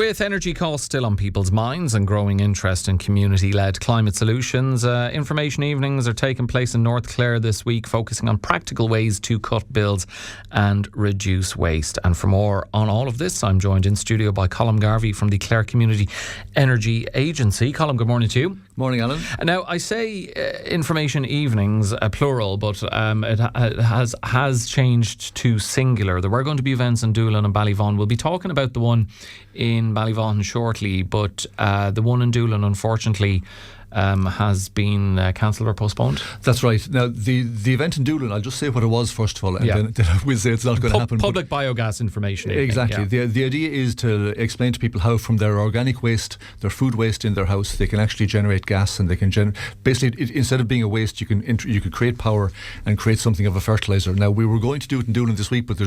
With energy costs still on people's minds and growing interest in community-led climate solutions, information evenings are taking place in North Clare this week, focusing on practical ways to cut bills and reduce waste. And for more on all of this, I'm joined in studio by Colm Garvey from the Clare Community Energy Agency. Colm, good morning to you. Morning, Alan. Now, I say information evenings, plural, but it has changed to singular. There were going to be events in Doolin and Ballyvaughan. We'll be talking about the one in Ballyvaughan shortly, but the one in Doolin, unfortunately, has been cancelled or postponed. That's right. Now, the event in Doolin, I'll just say what it was first of all, and then we'll say it's not going to happen. Public biogas information. Exactly. Yeah. The idea is to explain to people how from their organic waste, their food waste in their house, they can actually generate gas, and they can basically, instead of being a waste, you could create power and create something of a fertiliser. Now, we were going to do it in Doolin this week, but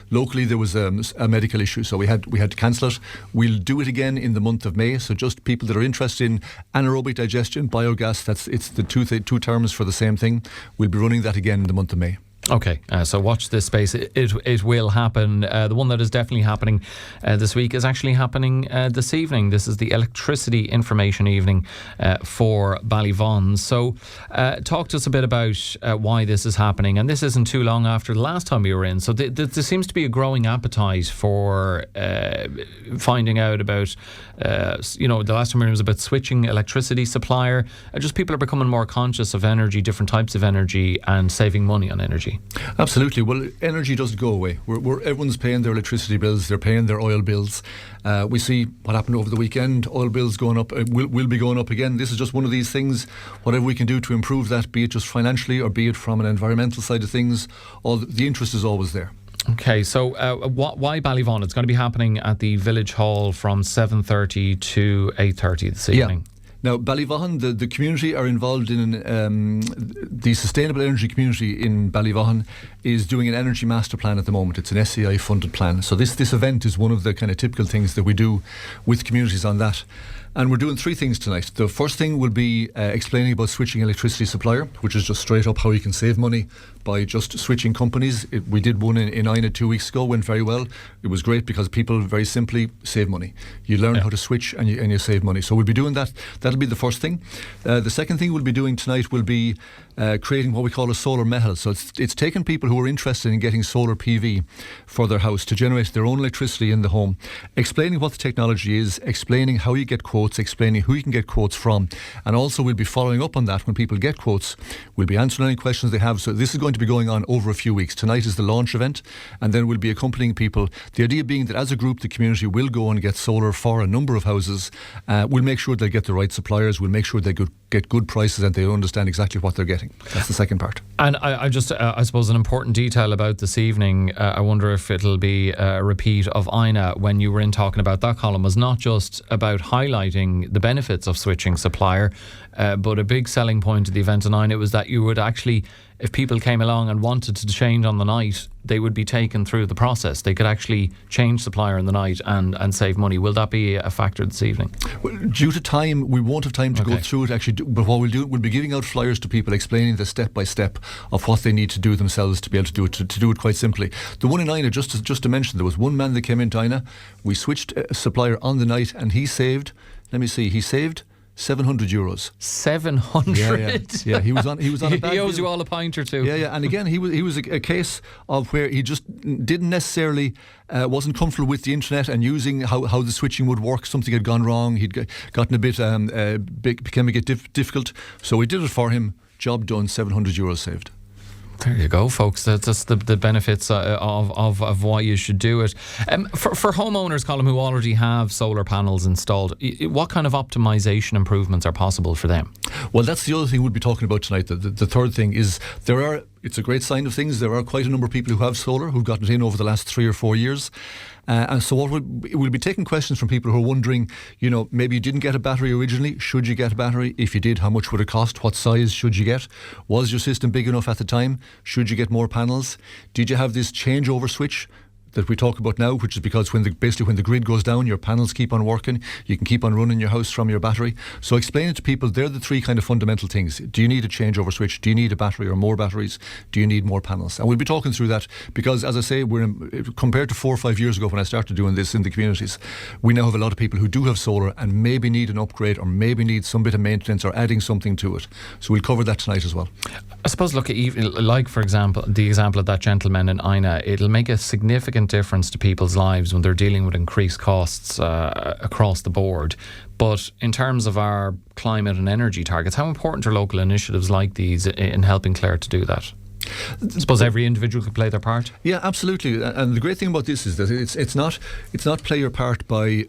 locally there was a medical issue, so we had to cancel it. We'll do it again in the month of May, so just people that are interested in anaerobic digestion, biogas, it's the two terms for the same thing. We'll be running that again in the month of May. Okay, so watch this space. It will happen. The one that is definitely happening this week is actually happening this evening. This is the electricity information evening for Ballyvaughan. So talk to us a bit about why this is happening. And this isn't too long after the last time we were in. So there seems to be a growing appetite for finding out about, the last time we were in was about switching electricity supplier. Just people are becoming more conscious of energy, different types of energy, and saving money on energy. Absolutely. Well, energy doesn't go away. Everyone's paying their electricity bills, they're paying their oil bills. We see what happened over the weekend. Oil bills going up, will be going up again. This is just one of these things. Whatever we can do to improve that, be it just financially or be it from an environmental side of things, the interest is always there. Okay, so why Ballyvaughan? It's going to be happening at the Village Hall from 7:30 to 8:30 this evening. Yeah. Now, Ballyvaughan, the community are involved in the Sustainable Energy Community in Ballyvaughan is doing an energy master plan at the moment. It's an SCI funded plan. So this event is one of the kind of typical things that we do with communities on that. And we're doing three things tonight. The first thing will be explaining about switching electricity supplier, which is just straight up how you can save money by just switching companies. We did one in Ina 2 weeks ago, went very well. It was great because people very simply save money. You learn how to switch and you save money. So we'll be doing that. That'll be the first thing. The second thing we'll be doing tonight will be creating what we call a solar metal. So it's taking people who are interested in getting solar PV for their house to generate their own electricity in the home, explaining what the technology is, explaining how you get quotes, explaining who you can get quotes from, and also we'll be following up on that when people get quotes. We'll be answering any questions they have. So this is going to be going on over a few weeks. Tonight is the launch event, and then we'll be accompanying people. The idea being that as a group, the community will go and get solar for a number of houses. We'll make sure they get the right suppliers. We'll make sure they get good prices and they understand exactly what they're getting. That's the second part. And I suppose an important detail about this evening, I wonder if it'll be a repeat of Ina when you were in talking about that column, was not just about highlighting the benefits of switching supplier, but a big selling point of the event in Ina was that you would actually, if people came along and wanted to change on the night, they would be taken through the process. They could actually change supplier in the night and save money. Will that be a factor this evening? Well, due to time, we won't have time to go through it actually. But what we'll do, we'll be giving out flyers to people explaining the step by step of what they need to do themselves to be able to do it. To do it quite simply. The one in Ina, just to mention, there was one man that came into Ina. We switched a supplier on the night, and he saved. Let me see. He saved €700. 700. Yeah. He was on a bad He owes deal. you all a pint or two. Yeah. And again, he was a case of where he just didn't necessarily wasn't comfortable with the internet and using how the switching would work. Something had gone wrong. He'd gotten a bit became a bit difficult. So we did it for him. Job done. €700 saved. There you go, folks. That's the benefits of why you should do it. For homeowners, Colm, who already have solar panels installed, what kind of optimisation improvements are possible for them? Well, that's the other thing we'll be talking about tonight. The third thing is it's a great sign of things. There are quite a number of people who have solar who've gotten it in over the last 3 or 4 years. And so we'll be taking questions from people who are wondering, maybe you didn't get a battery originally. Should you get a battery? If you did, how much would it cost? What size should you get? Was your system big enough at the time? Should you get more panels? Did you have this changeover switch? that we talk about now, which is because when the grid goes down, your panels keep on working. You can keep on running your house from your battery. So explain it to people. They're the three kind of fundamental things. Do you need a changeover switch? Do you need a battery or more batteries? Do you need more panels? And we'll be talking through that because, as I say, compared to 4 or 5 years ago when I started doing this in the communities, we now have a lot of people who do have solar and maybe need an upgrade or maybe need some bit of maintenance or adding something to it. So we'll cover that tonight as well. I suppose, look, like for example, the example of that gentleman in Ina, it'll make a significant difference to people's lives when they're dealing with increased costs across the board. But in terms of our climate and energy targets, how important are local initiatives like these in helping Clare to do that? I suppose every individual could play their part. Yeah, absolutely. And the great thing about this is that it's not play your part by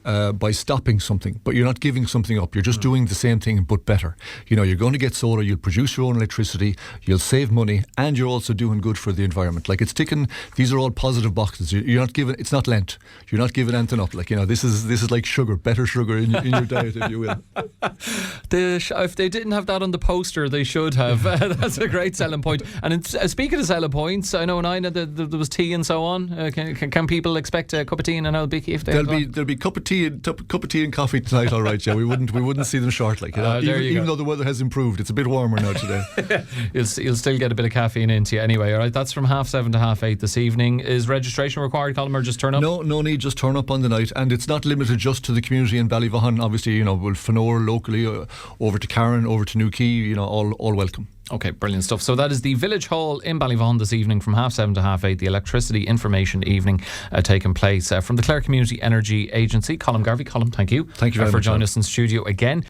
stopping something, but you're not giving something up. You're just doing the same thing but better. You're going to get solar, you'll produce your own electricity, you'll save money, and you're also doing good for the environment. Like, it's ticking. These are all positive boxes. You're not giving. It's not Lent. You're not giving anything up. Like, this is like sugar, better sugar in your diet, if you will. If they didn't have that on the poster, they should have. That's a great selling point. And speaking of selling points, I know in Ina there was tea and so on. Can people expect a cup of tea and an Albicky if they there'll be cup of tea and coffee tonight? All right, yeah. We wouldn't see them short, like, even though the weather has improved. It's a bit warmer now today. You'll still get a bit of caffeine into you anyway. All right, that's from 7:30 to 8:30 this evening. Is registration required, Colm, or just turn up? No need. Just turn up on the night, and it's not limited just to the community in Ballyvaughan. Obviously, we'll Fanor locally, over to Karen, over to Newquay. All welcome. Okay, brilliant stuff. So that is the Village Hall in Ballyvaughan this evening from 7:30 to 8:30, the electricity information evening taking place from the Clare Community Energy Agency. Colm Garvey. Colm, thank you. Thank you very much for joining us in studio again.